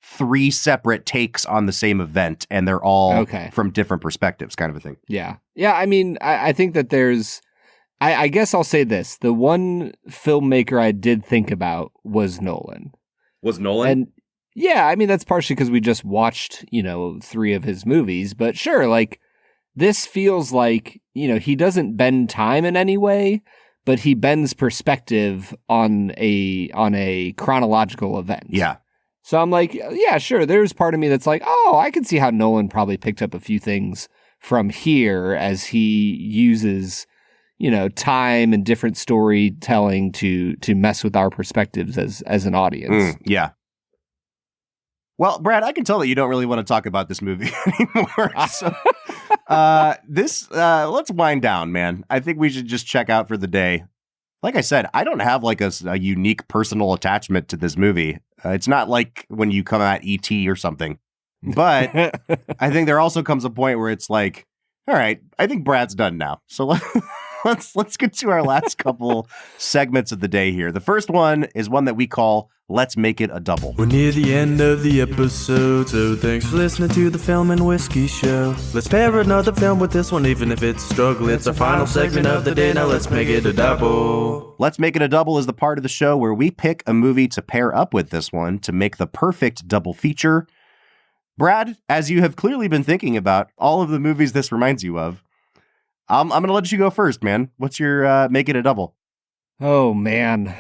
3 separate takes on the same event. And they're all from different perspectives, kind of a thing. Yeah. Yeah. I mean, I think that there's, I guess I'll say this. The one filmmaker I did think about was Nolan. Was Nolan? And yeah, I mean, that's partially because we just watched, 3 of his movies. But sure, like, this feels like, he doesn't bend time in any way, but he bends perspective on a chronological event. Yeah. So I'm like, yeah, sure. There's part of me that's like, oh, I can see how Nolan probably picked up a few things from here as he uses time and different storytelling to mess with our perspectives as an audience. Yeah. Well, Brad, I can tell that you don't really want to talk about this movie anymore. So, let's wind down, man. I think we should just check out for the day. Like I said, I don't have like a unique personal attachment to this movie. It's not like when you come at E.T. or something. But I think there also comes a point where it's like, all right, I think Brad's done now. So let's get to our last couple segments of the day here. The first one is one that we call Let's Make It a Double. We're near the end of the episode, so thanks for listening to the Film and Whiskey Show. Let's pair another film with this one, even if it's a struggle. It's our final segment of the day, now let's make it a double. Let's Make It a Double is the part of the show where we pick a movie to pair up with this one to make the perfect double feature. Brad, as you have clearly been thinking about all of the movies this reminds you of, I'm going to let you go first, man. What's your Make It a Double? Oh, man.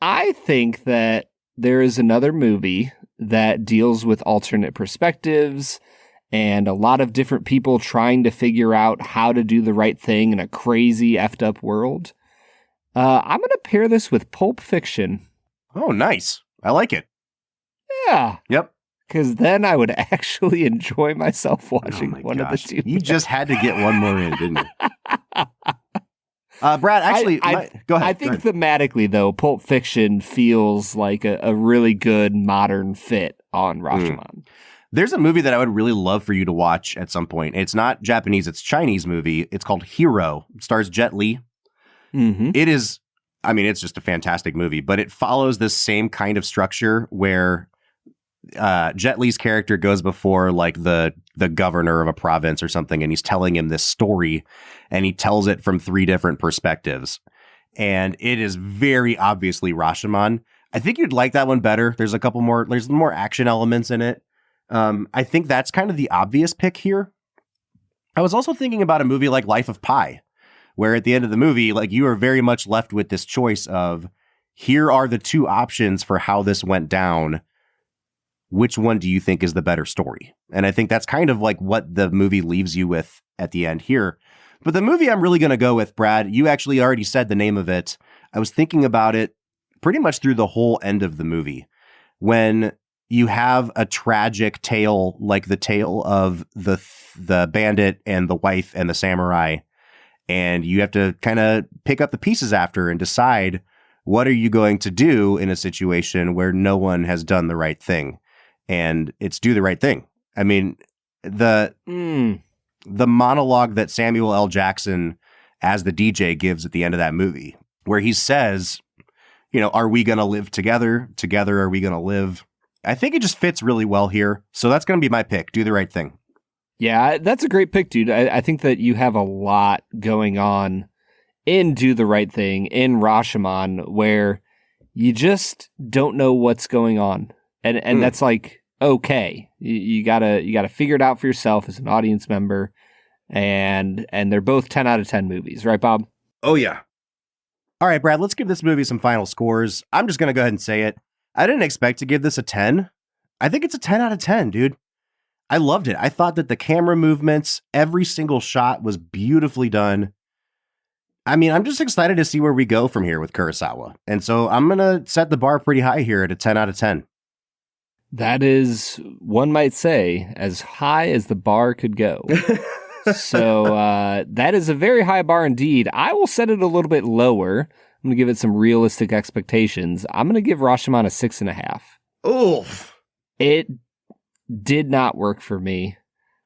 I think that there is another movie that deals with alternate perspectives and a lot of different people trying to figure out how to do the right thing in a crazy effed up world. I'm going to pair this with Pulp Fiction. Oh, nice. I like it. Yeah. Yep. Because then I would actually enjoy myself watching one of the two. You just had to get one more in, didn't you? Brad, actually, go ahead. I think thematically, though, Pulp Fiction feels like a really good modern fit on Rashomon. There's a movie that I would really love for you to watch at some point. It's not Japanese, it's Chinese movie. It's called Hero. It stars Jet Li. Mm-hmm. It is, I mean, it's just a fantastic movie, but it follows this same kind of structure where Jet Li's character goes before like the governor of a province or something, and he's telling him this story, and he tells it from 3 different perspectives, and it is very obviously Rashomon. I think you'd like that one better. There's more action elements in it. I think that's kind of the obvious pick here. I was also thinking about a movie like Life of Pi, where at the end of the movie, like, you are very much left with this choice of, here are the 2 options for how this went down. Which one do you think is the better story? And I think that's kind of like what the movie leaves you with at the end here. But the movie I'm really going to go with, Brad, you actually already said the name of it. I was thinking about it pretty much through the whole end of the movie. When you have a tragic tale, like the tale of the bandit and the wife and the samurai, and you have to kind of pick up the pieces after and decide, what are you going to do in a situation where no one has done the right thing? And it's do the right thing. I mean, the monologue that Samuel L. Jackson as the DJ gives at the end of that movie, where he says, are we going to live together? Together, are we going to live? I think it just fits really well here. So that's going to be my pick. Do the right thing. Yeah, that's a great pick, dude. I think that you have a lot going on in Do the Right Thing, in Rashomon, where you just don't know what's going on. And that's like, okay, you gotta figure it out for yourself as an audience member, and they're both 10 out of 10 movies, right, Bob? Oh yeah. All right, Brad, let's give this movie some final scores. I'm just gonna go ahead and say it. I didn't expect to give this a 10. I think it's a 10 out of 10, dude. I loved it. I thought that the camera movements, every single shot was beautifully done. I mean, I'm just excited to see where we go from here with Kurosawa. And so I'm gonna set the bar pretty high here at a 10 out of 10. That is, one might say, as high as the bar could go. So that is a very high bar indeed. I will set it a little bit lower. I'm going to give it some realistic expectations. I'm going to give Rashomon a 6.5. Oof. It did not work for me.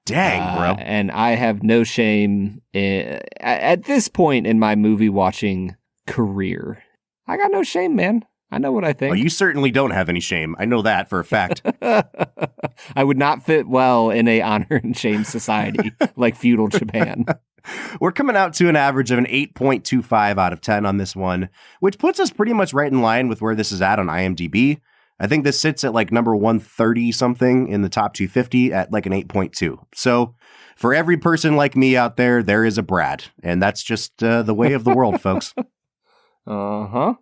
Dang, bro. And I have no shame at this point in my movie watching career. I got no shame, man. I know what I think. Oh, you certainly don't have any shame. I know that for a fact. I would not fit well in a honor and shame society like feudal Japan. We're coming out to an average of an 8.25 out of 10 on this one, which puts us pretty much right in line with where this is at on IMDb. I think this sits at like number 130 something in the top 250 at like an 8.2. So for every person like me out there, there is a Brad. And that's just the way of the world, folks. Uh-huh.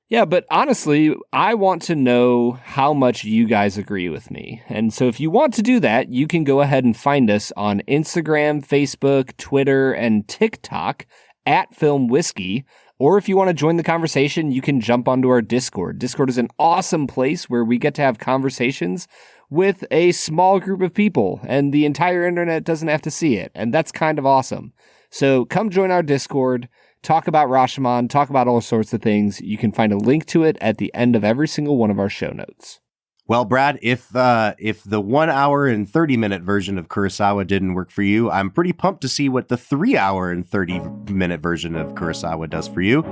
Yeah, but honestly, I want to know how much you guys agree with me. And so if you want to do that, you can go ahead and find us on Instagram, Facebook, Twitter, and TikTok at Film Whiskey. Or if you want to join the conversation, you can jump onto our Discord. Discord is an awesome place where we get to have conversations with a small group of people, and the entire internet doesn't have to see it. And that's kind of awesome. So come join our Discord. Talk about Rashomon, talk about all sorts of things. You can find a link to it at the end of every single one of our show notes. Well, Brad, if the 1 hour and 30-minute version of Kurosawa didn't work for you, I'm pretty pumped to see what the 3 hour and 30-minute version of Kurosawa does for you.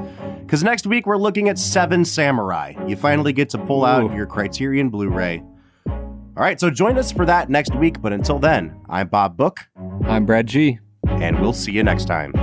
Because next week we're looking at Seven Samurai. You finally get to pull out your Criterion Blu-ray. All right, so join us for that next week. But until then, I'm Bob Book. I'm Brad G. And we'll see you next time.